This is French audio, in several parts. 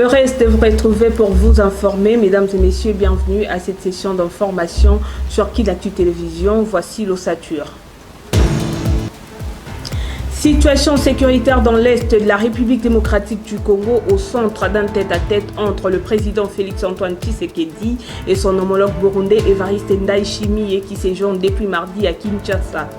Heureuse de vous retrouver pour vous informer. Mesdames et messieurs, bienvenue à cette session d'information sur Kidactu Télévision. Voici l'ossature. Situation sécuritaire dans l'Est de la République démocratique du Congo au centre d'un tête-à-tête entre le président Félix-Antoine Tshisekedi et son homologue burundais Évariste Ndayishimiye qui séjourne depuis mardi à Kinshasa.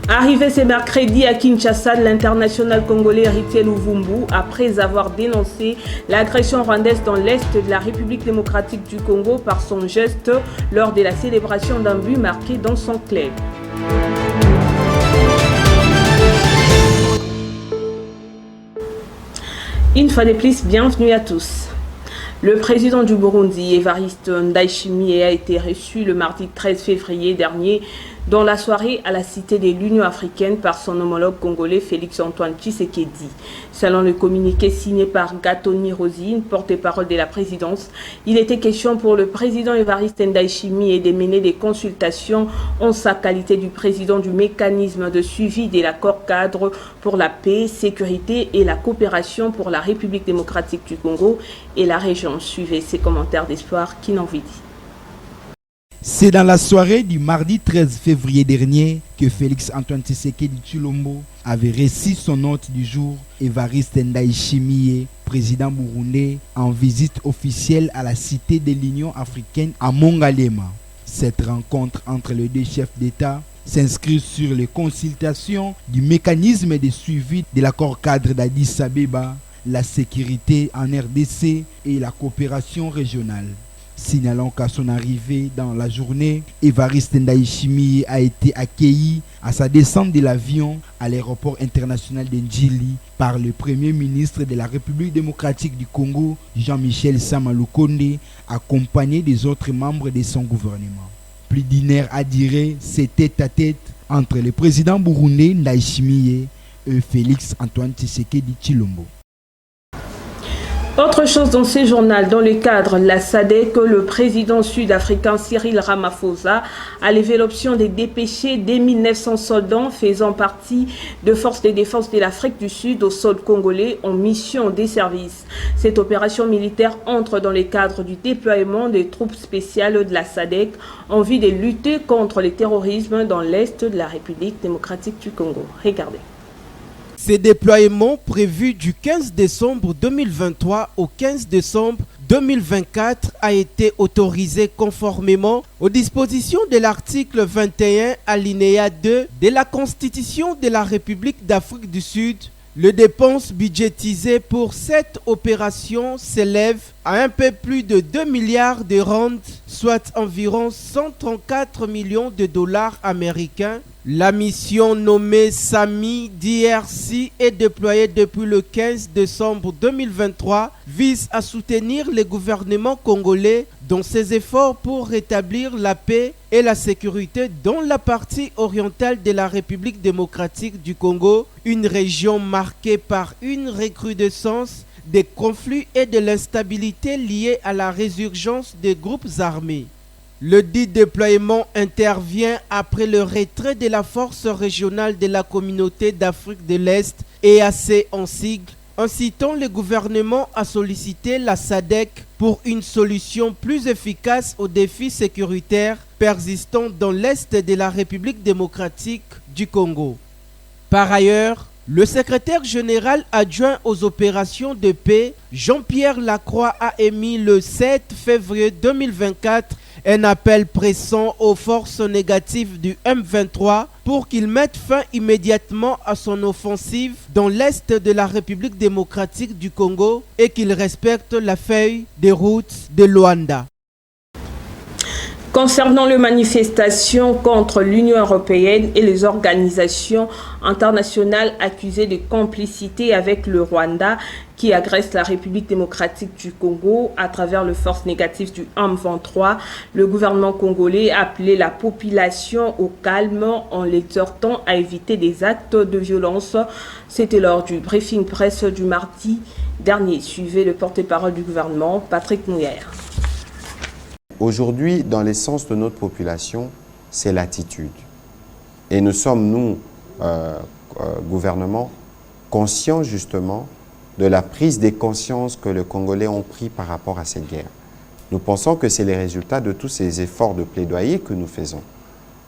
Arrivé ce mercredi à Kinshasa, l'international congolais Héritier Louvumbu, après avoir dénoncé l'agression rwandaise dans l'Est de la République démocratique du Congo par son geste lors de la célébration d'un but marqué dans son club. Une fois de plus, bienvenue à tous. Le président du Burundi, Évariste Ndayishimiye, a été reçu le mardi 13 février dernier dans la soirée à la Cité de l'Union africaine par son homologue congolais Félix-Antoine Tshisekedi. Selon le communiqué signé par Gatoni Rosine, porte-parole de la présidence, il était question pour le président Évariste Ndayishimiye de mener des consultations en sa qualité du président du mécanisme de suivi de l'accord cadre pour la paix, sécurité et la coopération pour la République démocratique du Congo et la région. Suivez ces commentaires d'espoir qui n'en dit. C'est dans la soirée du mardi 13 février dernier que Félix-Antoine Tshisekedi Tshilombo avait reçu son hôte du jour, Évariste Ndayishimiye, président burundais, en visite officielle à la Cité de l'Union africaine à Mongalema. Cette rencontre entre les deux chefs d'État s'inscrit sur les consultations du mécanisme de suivi de l'accord cadre d'Addis Abeba, la sécurité en RDC et la coopération régionale. Signalant qu'à son arrivée dans la journée, Évariste Ndayishimiye a été accueilli à sa descente de l'avion à l'aéroport international de Njili par le Premier ministre de la République démocratique du Congo, Jean-Michel Sama Lukonde, accompagné des autres membres de son gouvernement. Plus d'une heure a duré ce tête-à-tête entre le président burundais Ndayishimiye et Félix-Antoine Tshisekedi Tshilombo. Autre chose dans ce journal, dans le cadre de la SADC, le président sud-africain Cyril Ramaphosa a levé l'option de dépêcher des 1900 soldats faisant partie de forces de défense de l'Afrique du Sud au sol congolais en mission des services. Cette opération militaire entre dans le cadre du déploiement des troupes spéciales de la SADC en vue de lutter contre le terrorisme dans l'Est de la République démocratique du Congo. Regardez. Ce déploiement prévu du 15 décembre 2023 au 15 décembre 2024 a été autorisé conformément aux dispositions de l'article 21 alinéa 2 de la Constitution de la République d'Afrique du Sud. Les dépenses budgétisées pour cette opération s'élèvent à un peu plus de 2 milliards de rand, soit environ 134 millions de dollars américains. La mission nommée SAMI DRC est déployée depuis le 15 décembre 2023, vise à soutenir le gouvernement congolais dans ses efforts pour rétablir la paix et la sécurité dans la partie orientale de la République démocratique du Congo, une région marquée par une recrudescence des conflits et de l'instabilité liée à la résurgence des groupes armés. Le dit déploiement intervient après le retrait de la force régionale de la communauté d'Afrique de l'Est, EAC en sigle, incitant le gouvernement à solliciter la SADC pour une solution plus efficace aux défis sécuritaires persistants dans l'Est de la République démocratique du Congo. Par ailleurs, le secrétaire général adjoint aux opérations de paix, Jean-Pierre Lacroix, a émis le 7 février 2024 un appel pressant aux forces négatives du M23 pour qu'ils mettent fin immédiatement à son offensive dans l'est de la République démocratique du Congo et qu'ils respectent la feuille de route de Luanda. Concernant les manifestations contre l'Union européenne et les organisations internationales accusées de complicité avec le Rwanda qui agresse la République démocratique du Congo à travers les forces négatives du M23, le gouvernement congolais a appelé la population au calme en l'exhortant à éviter des actes de violence. C'était lors du briefing presse du mardi dernier. Suivez le porte-parole du gouvernement, Patrick Mouyer. Aujourd'hui, dans l'essence de notre population, c'est l'attitude. Et nous sommes, nous, gouvernement, conscients justement de la prise des consciences que les Congolais ont pris par rapport à cette guerre. Nous pensons que c'est les résultats de tous ces efforts de plaidoyer que nous faisons.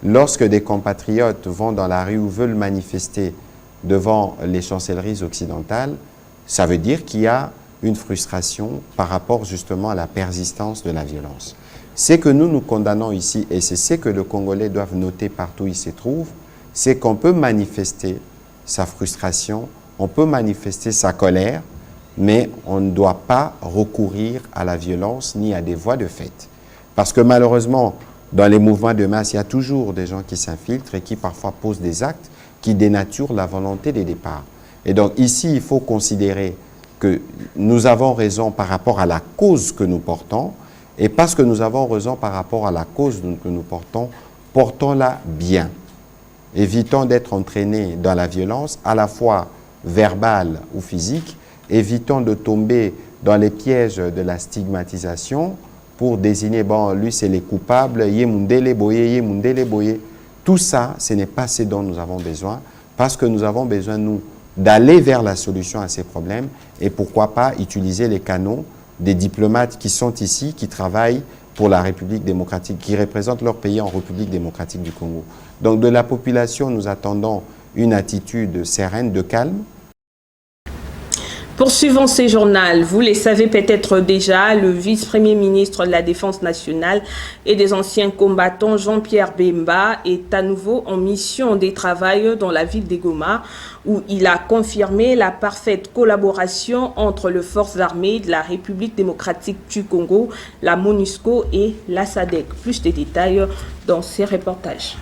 Lorsque des compatriotes vont dans la rue ou veulent manifester devant les chancelleries occidentales, ça veut dire qu'il y a une frustration par rapport justement à la persistance de la violence. Ce que nous condamnons ici, et c'est ce que les Congolais doivent noter partout où ils se trouvent, c'est qu'on peut manifester sa frustration, on peut manifester sa colère, mais on ne doit pas recourir à la violence ni à des voies de fait. Parce que malheureusement, dans les mouvements de masse, il y a toujours des gens qui s'infiltrent et qui parfois posent des actes qui dénaturent la volonté des départs. Et donc ici, il faut considérer que nous avons raison par rapport à la cause que nous portons, et parce que nous avons raison par rapport à la cause que nous portons, portons-la bien. Évitons d'être entraînés dans la violence, à la fois verbale ou physique. Évitons de tomber dans les pièges de la stigmatisation pour désigner, bon, lui c'est les coupables, yemundele boye. Tout ça, ce n'est pas ce dont nous avons besoin, parce que nous avons besoin, nous, d'aller vers la solution à ces problèmes et pourquoi pas utiliser les canaux des diplomates qui sont ici, qui travaillent pour la République démocratique, qui représentent leur pays en République démocratique du Congo. Donc de la population, nous attendons une attitude sereine, de calme. Poursuivons ces journaux. Vous les savez peut-être déjà, le vice-premier ministre de la Défense nationale et des anciens combattants Jean-Pierre Bemba est à nouveau en mission de travail dans la ville de Goma, où il a confirmé la parfaite collaboration entre les forces armées de la République démocratique du Congo, la MONUSCO et la SADC. Plus de détails dans ces reportages.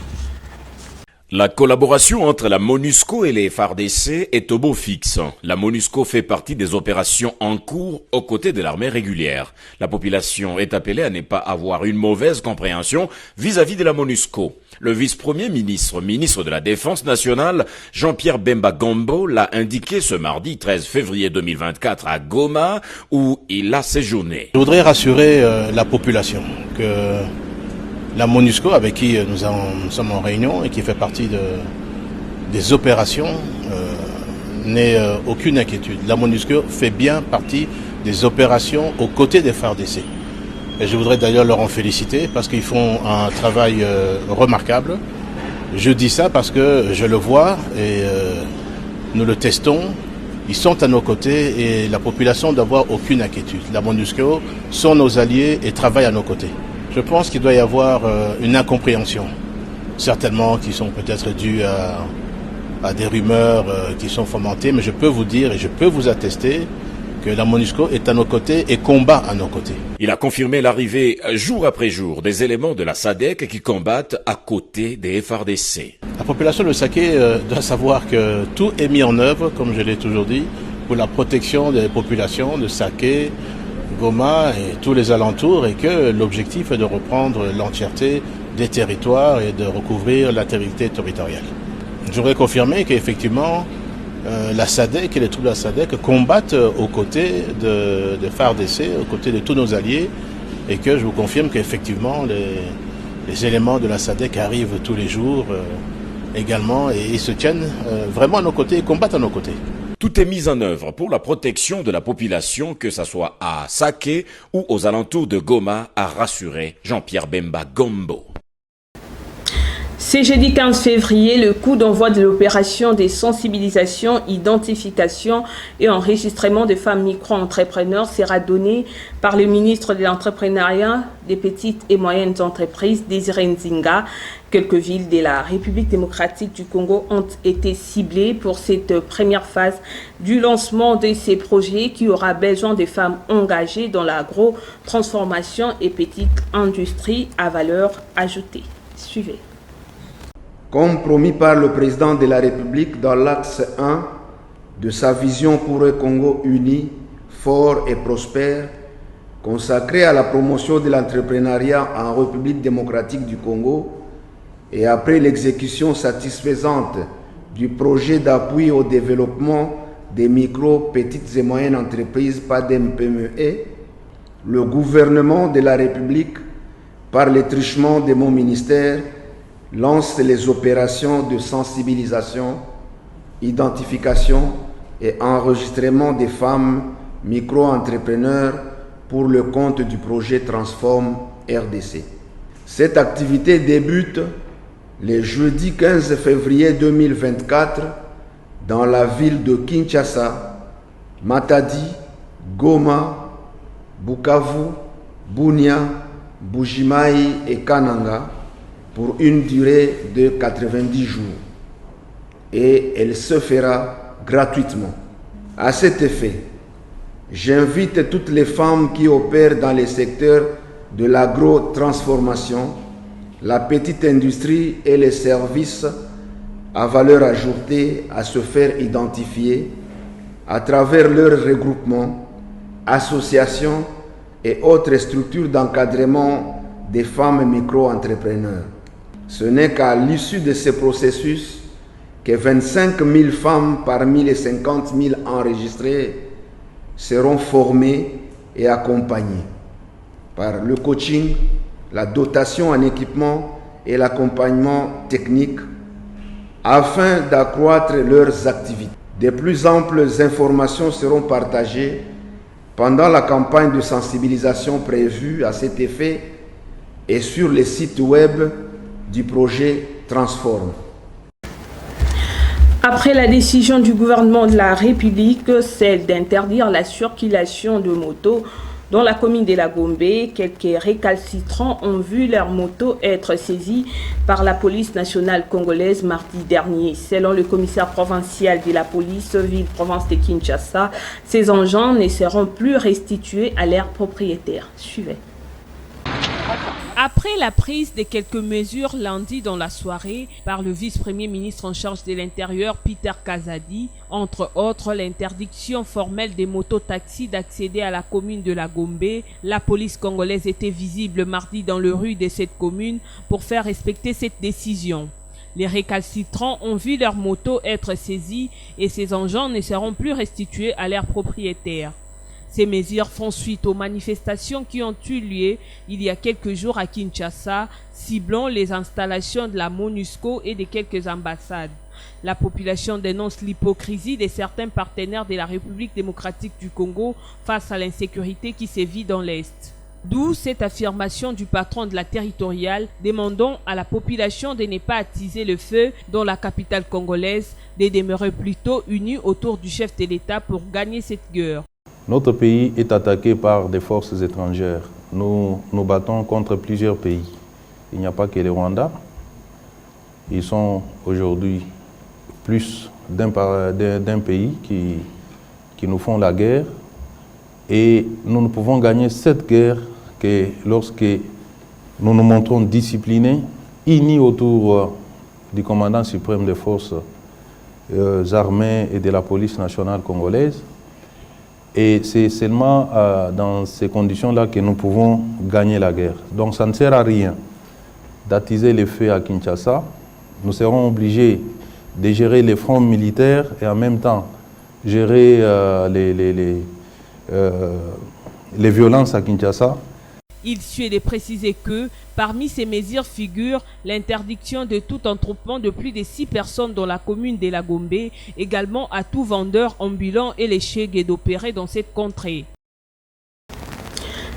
La collaboration entre la MONUSCO et les FARDC est au beau fixe. La MONUSCO fait partie des opérations en cours aux côtés de l'armée régulière. La population est appelée à ne pas avoir une mauvaise compréhension vis-à-vis de la MONUSCO. Le vice-premier ministre, ministre de la Défense nationale, Jean-Pierre Bemba Gombo, l'a indiqué ce mardi 13 février 2024 à Goma, où il a séjourné. Je voudrais rassurer la population que la MONUSCO, avec qui nous sommes en réunion et qui fait partie des opérations, n'ait aucune inquiétude. La MONUSCO fait bien partie des opérations aux côtés des FARDC. Et je voudrais d'ailleurs leur en féliciter parce qu'ils font un travail remarquable. Je dis ça parce que je le vois et nous le testons. Ils sont à nos côtés et la population ne doit avoir aucune inquiétude. La MONUSCO sont nos alliés et travaillent à nos côtés. Je pense qu'il doit y avoir une incompréhension, certainement qui sont peut-être dues à des rumeurs qui sont fomentées, mais je peux vous dire et je peux vous attester que la MONUSCO est à nos côtés et combat à nos côtés. Il a confirmé l'arrivée jour après jour des éléments de la SADC qui combattent à côté des FARDC. La population de Saké doit savoir que tout est mis en œuvre, comme je l'ai toujours dit, pour la protection des populations de Saké, Goma et tous les alentours, et que l'objectif est de reprendre l'entièreté des territoires et de recouvrir l'intégrité territoriale. Je voudrais confirmer qu'effectivement la SADC et les troupes de la SADC combattent aux côtés de FARDC, aux côtés de tous nos alliés, et que je vous confirme qu'effectivement les éléments de la SADC arrivent tous les jours également et ils se tiennent vraiment à nos côtés et combattent à nos côtés. Tout est mis en œuvre pour la protection de la population, que ce soit à Saké ou aux alentours de Goma, a rassuré Jean-Pierre Bemba Gombo. C'est jeudi 15 février, le coup d'envoi de l'opération des sensibilisations, identification et enregistrement des femmes micro-entrepreneurs sera donné par le ministre de l'Entrepreneuriat, des petites et moyennes entreprises, Désiré Nzinga. Quelques villes de la République démocratique du Congo ont été ciblées pour cette première phase du lancement de ces projets qui aura besoin de femmes engagées dans l'agro-transformation et petite industrie à valeur ajoutée. Suivez. Comme promis par le président de la République dans l'axe 1 de sa vision pour un Congo uni, fort et prospère, consacré à la promotion de l'entrepreneuriat en République démocratique du Congo, et après l'exécution satisfaisante du projet d'appui au développement des micro, petites et moyennes entreprises PADEM-PME, le gouvernement de la République, par le truchement de mon ministère, lance les opérations de sensibilisation, identification et enregistrement des femmes micro-entrepreneurs pour le compte du projet Transform RDC. Cette activité débute le jeudi 15 février 2024 dans la ville de Kinshasa, Matadi, Goma, Bukavu, Bunia, Bujimaï et Kananga pour une durée de 90 jours. Et elle se fera gratuitement. À cet effet, j'invite toutes les femmes qui opèrent dans les secteurs de l'agro-transformation, la petite industrie et les services à valeur ajoutée à se faire identifier à travers leurs regroupements, associations et autres structures d'encadrement des femmes micro-entrepreneurs. Ce n'est qu'à l'issue de ce processus que 25 000 femmes parmi les 50 000 enregistrées seront formées et accompagnées par le coaching, la dotation en équipement et l'accompagnement technique afin d'accroître leurs activités. De plus amples informations seront partagées pendant la campagne de sensibilisation prévue à cet effet et sur les sites web du projet Transform. Après la décision du gouvernement de la République, celle d'interdire la circulation de motos dans la commune de la Gombe, quelques récalcitrants ont vu leurs motos être saisis par la police nationale congolaise mardi dernier. Selon le commissaire provincial de la police ville-province de Kinshasa, ces engins ne seront plus restitués à leurs propriétaires. Suivez. Après la prise de quelques mesures lundi dans la soirée par le vice-premier ministre en charge de l'Intérieur, Peter Kazadi, entre autres l'interdiction formelle des mototaxis d'accéder à la commune de la Gombe, la police congolaise était visible mardi dans les rues de cette commune pour faire respecter cette décision. Les récalcitrants ont vu leurs motos être saisis et ces engins ne seront plus restitués à leurs propriétaires. Ces mesures font suite aux manifestations qui ont eu lieu il y a quelques jours à Kinshasa, ciblant les installations de la MONUSCO et de quelques ambassades. La population dénonce l'hypocrisie de certains partenaires de la République démocratique du Congo face à l'insécurité qui sévit dans l'Est. D'où cette affirmation du patron de la territoriale demandant à la population de ne pas attiser le feu dans la capitale congolaise, de demeurer plutôt unis autour du chef de l'État pour gagner cette guerre. Notre pays est attaqué par des forces étrangères. Nous nous battons contre plusieurs pays. Il n'y a pas que le Rwanda. Ils sont aujourd'hui plus d'un pays qui nous font la guerre. Et nous ne pouvons gagner cette guerre que lorsque nous nous montrons disciplinés, unis autour du commandant suprême des forces armées et de la police nationale congolaise. Et c'est seulement dans ces conditions-là que nous pouvons gagner la guerre. Donc ça ne sert à rien d'attiser les feux à Kinshasa. Nous serons obligés de gérer les fronts militaires et en même temps gérer les violences à Kinshasa. Il suit de préciser que parmi ces mesures figure l'interdiction de tout attroupement de plus de 6 personnes dans la commune de la Gombe, également à tout vendeur ambulant et les chèques d'opérer dans cette contrée.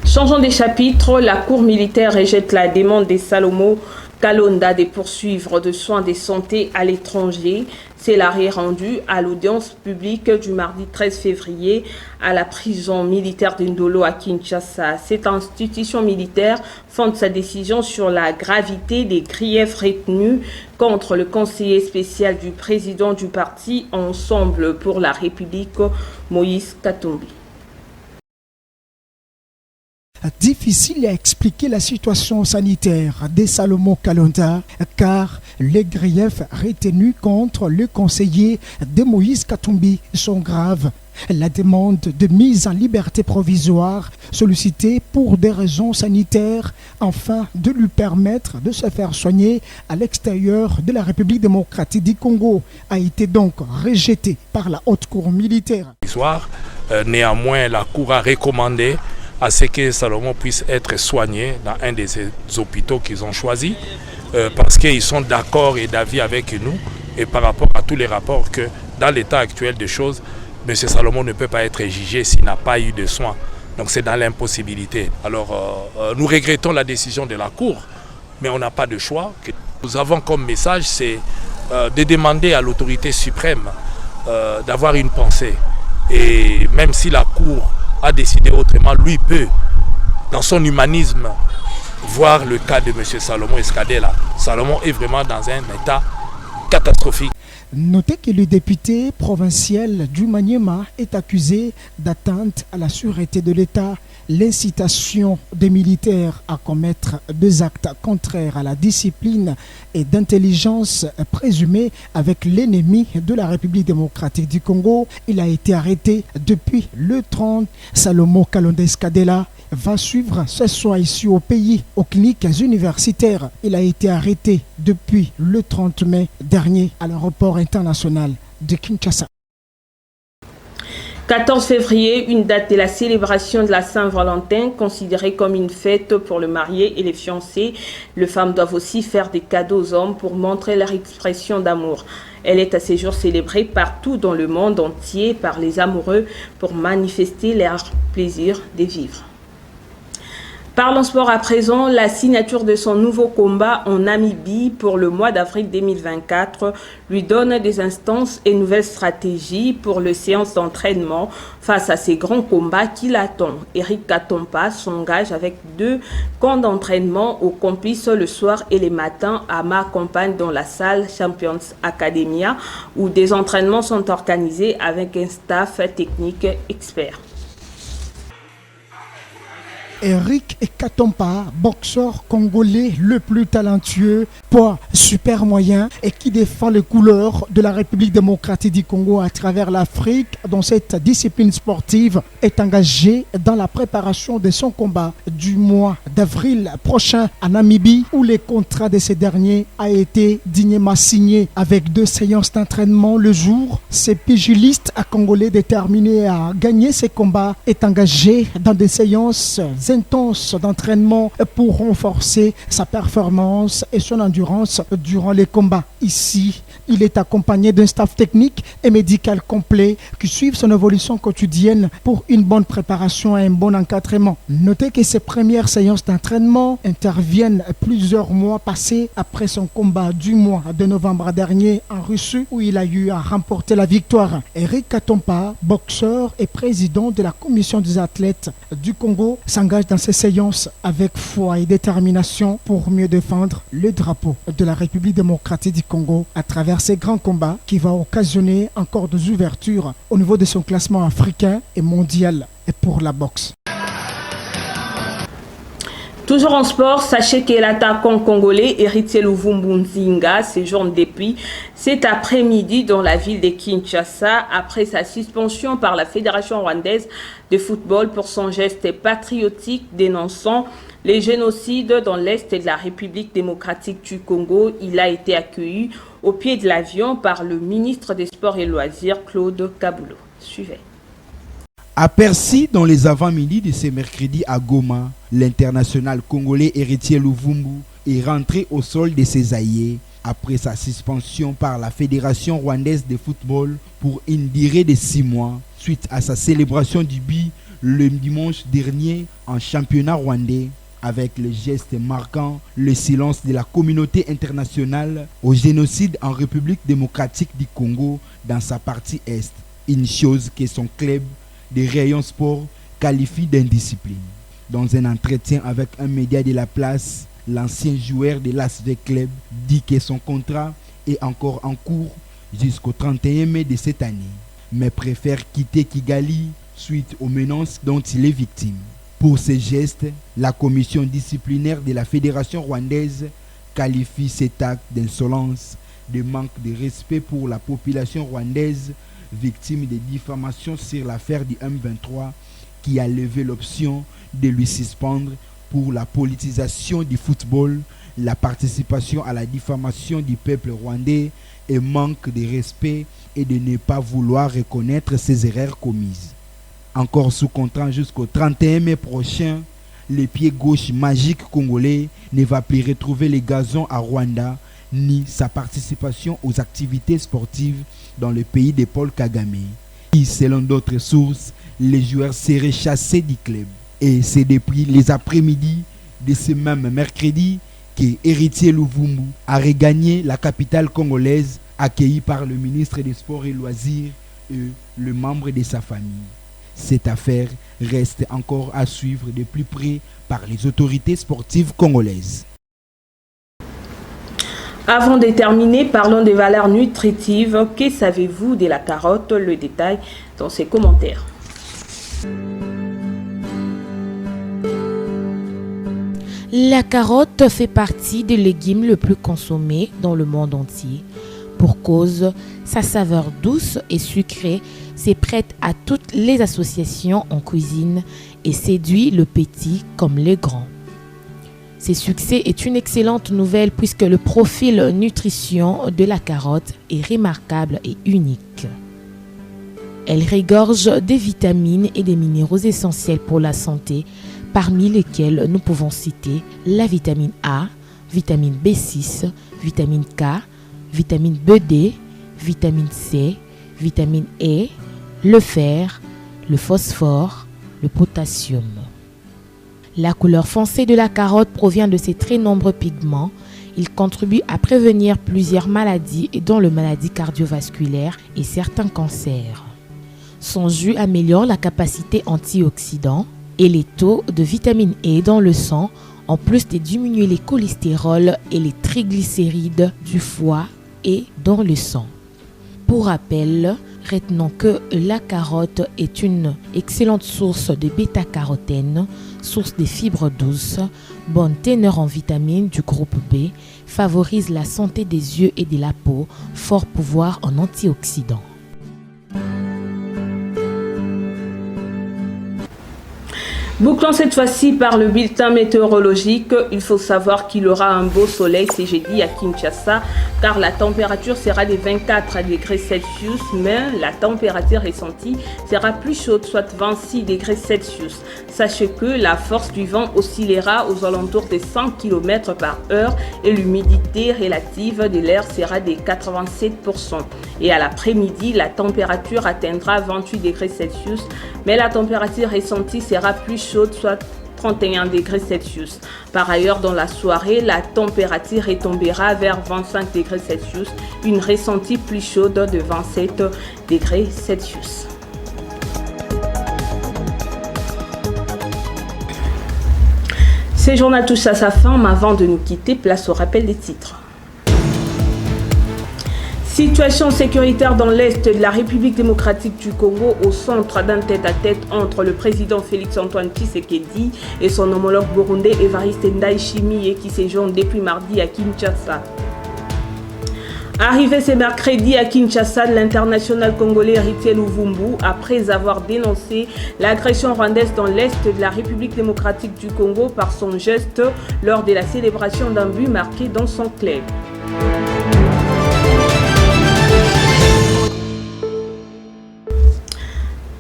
Changeons de chapitre, la Cour militaire rejette la demande des Salomo Kalonda de poursuivre de soins de santé à l'étranger. C'est l'arrêt rendu à l'audience publique du mardi 13 février à la prison militaire d'Indolo à Kinshasa. Cette institution militaire fonde sa décision sur la gravité des griefs retenus contre le conseiller spécial du président du parti Ensemble pour la République, Moïse Katumbi. Difficile à expliquer la situation sanitaire des Salomo Kalonda car les griefs retenus contre le conseiller de Moïse Katumbi sont graves. La demande de mise en liberté provisoire sollicitée pour des raisons sanitaires afin de lui permettre de se faire soigner à l'extérieur de la République démocratique du Congo a été donc rejetée par la Haute Cour militaire. Néanmoins, la Cour a recommandé à ce que Salomon puisse être soigné dans un de ces hôpitaux qu'ils ont choisis parce qu'ils sont d'accord et d'avis avec nous et par rapport à tous les rapports que dans l'état actuel des choses, M. Salomon ne peut pas être jugé s'il n'a pas eu de soins. Donc c'est dans l'impossibilité. Alors nous regrettons la décision de la Cour, mais on n'a pas de choix. Nous avons comme message, c'est de demander à l'autorité suprême d'avoir une pensée. Et même si la Cour a décidé autrement, lui peut, dans son humanisme, voir le cas de M. Salomon Escadela. Salomon est vraiment dans un état catastrophique. Notez que le député provincial du Maniema est accusé d'atteinte à la sûreté de l'État, l'incitation des militaires à commettre des actes contraires à la discipline et d'intelligence présumée avec l'ennemi de la République démocratique du Congo. Il a été arrêté depuis le 30. Salomon Kalonda Escadela va suivre ce soir ici au pays, aux cliniques universitaires. Il a été arrêté depuis le 30 mai dernier à l'aéroport international de Kinshasa. 14 février, une date de la célébration de la Saint-Valentin, considérée comme une fête pour le marié et les fiancés. Les femmes doivent aussi faire des cadeaux aux hommes pour montrer leur expression d'amour. Elle est à ces jours célébrée partout dans le monde entier par les amoureux pour manifester leur plaisir de vivre. Parlons sport à présent. La signature de son nouveau combat en Namibie pour le mois d'avril 2024 lui donne des instances et nouvelles stratégies pour les séances d'entraînement face à ces grands combats qui l'attendent. Eric Katompa s'engage avec 2 camps d'entraînement au complice le soir et les matins à ma campagne dans la salle Champions Academia où des entraînements sont organisés avec un staff technique expert. Eric Katompa, boxeur congolais le plus talentueux, poids super moyen et qui défend les couleurs de la République démocratique du Congo à travers l'Afrique dans cette discipline sportive, est engagé dans la préparation de son combat du mois d'avril prochain à Namibie où le contrat de ces derniers a été dignement signé avec 2 séances d'entraînement le jour. Ce pugiliste congolais déterminé à gagner ses combats est engagé dans des séances intenses d'entraînement pour renforcer sa performance et son endurance durant les combats. Ici, il est accompagné d'un staff technique et médical complet qui suivent son évolution quotidienne pour une bonne préparation et un bon encadrement. Notez que ces premières séances d'entraînement interviennent plusieurs mois passés après son combat du mois de novembre dernier en Russie où il a eu à remporter la victoire. Eric Katompa, boxeur et président de la commission des athlètes du Congo, s'engage dans ces séances avec foi et détermination pour mieux défendre le drapeau de la République démocratique du Congo à travers ces grands combats qui va occasionner encore des ouvertures au niveau de son classement africain et mondial et pour la boxe. Toujours en sport, sachez que l'attaquant congolais Héritier Luvumbu Nzinga séjourne depuis cet après-midi dans la ville de Kinshasa après sa suspension par la Fédération rwandaise de football pour son geste patriotique dénonçant les génocides dans l'Est de la République démocratique du Congo. Il a été accueilli au pied de l'avion par le ministre des Sports et Loisirs, Claude Kaboulou. Suivez. Aperçu dans les avant-midi de ce mercredi à Goma, l'international congolais Héritier Luvumbu est rentré au sol de ses aïeux après sa suspension par la Fédération rwandaise de football pour une durée de 6 mois suite à sa célébration du but le dimanche dernier en championnat rwandais avec le geste marquant le silence de la communauté internationale au génocide en République démocratique du Congo dans sa partie Est, une chose que son club des rayons sport qualifie d'indiscipline. Dans un entretien avec un média de la place, l'ancien joueur de l'ASV Club dit que son contrat est encore en cours jusqu'au 31 mai de cette année, mais préfère quitter Kigali suite aux menaces dont il est victime. Pour ces gestes, la commission disciplinaire de la Fédération rwandaise qualifie cet acte d'insolence, de manque de respect pour la population rwandaise victime de diffamations sur l'affaire du M23 qui a levé l'option de lui suspendre pour la politisation du football, la participation à la diffamation du peuple rwandais et manque de respect et de ne pas vouloir reconnaître ses erreurs commises. Encore sous contrat jusqu'au 31 mai prochain, le pied gauche magique congolais ne va plus retrouver les gazons à Rwanda ni sa participation aux activités sportives dans le pays de Paul Kagame. Et selon d'autres sources, les joueurs seraient chassés du club. Et c'est depuis les après-midi de ce même mercredi que Héritier Luvumbu a regagné la capitale congolaise, accueilli par le ministre des Sports et Loisirs et le membre de sa famille. Cette affaire reste encore à suivre de plus près par les autorités sportives congolaises. Avant de terminer, parlons des valeurs nutritives. Que savez-vous de la carotte? Le détail dans ces commentaires. La carotte fait partie des légumes les plus consommés dans le monde entier. Pour cause, sa saveur douce et sucrée se prête à toutes les associations en cuisine et séduit le petit comme le grand. Ce succès est une excellente nouvelle puisque le profil nutrition de la carotte est remarquable et unique. Elle regorge des vitamines et des minéraux essentiels pour la santé, parmi lesquels nous pouvons citer la vitamine A, vitamine B6, vitamine K, vitamine BD, vitamine C, vitamine E, le fer, le phosphore, le potassium. La couleur foncée de la carotte provient de ses très nombreux pigments. Il contribue à prévenir plusieurs maladies, dont les maladies cardiovasculaires et certains cancers. Son jus améliore la capacité antioxydant et les taux de vitamine E dans le sang, en plus de diminuer les cholestérols et les triglycérides du foie et dans le sang. Pour rappel, retenons que la carotte est une excellente source de bêta-carotène, source de fibres douces, bonne teneur en vitamines du groupe B, favorise la santé des yeux et de la peau, fort pouvoir en antioxydants. Bouclons cette fois-ci par le bulletin météorologique. Il faut savoir qu'il y aura un beau soleil ce jeudi à Kinshasa, car la température sera de 24 degrés Celsius, mais la température ressentie sera plus chaude, soit 26 degrés Celsius. Sachez que la force du vent oscillera aux alentours de 100 km par heure et l'humidité relative de l'air sera de 87%. Et à l'après-midi, la température atteindra 28 degrés Celsius, mais la température ressentie sera plus chaude, soit 31 degrés Celsius. Par ailleurs, dans la soirée, la température retombera vers 25 degrés Celsius, une ressentie plus chaude de 27 degrés Celsius. Ce journal touche à sa fin, mais avant de nous quitter, place au rappel des titres. Situation sécuritaire dans l'Est de la République démocratique du Congo au centre d'un tête-à-tête entre le président Félix-Antoine Tshisekedi et son homologue burundais Évariste Ndayishimiye qui séjourne depuis mardi à Kinshasa. Arrivé ce mercredi à Kinshasa, l'international congolais Héritier Luvumbu, après avoir dénoncé l'agression rwandaise dans l'Est de la République démocratique du Congo par son geste lors de la célébration d'un but marqué dans son club.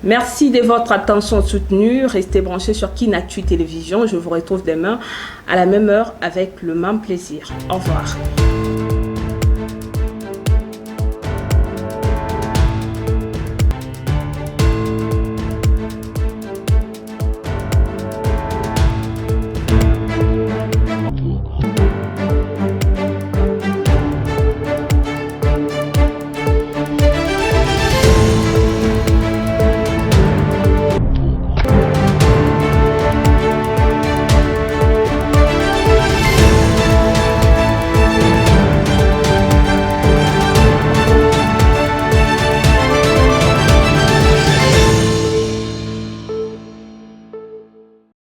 Merci de votre attention soutenue. Restez branchés sur Kinactu Télévision. Je vous retrouve demain à la même heure avec le même plaisir. Au revoir.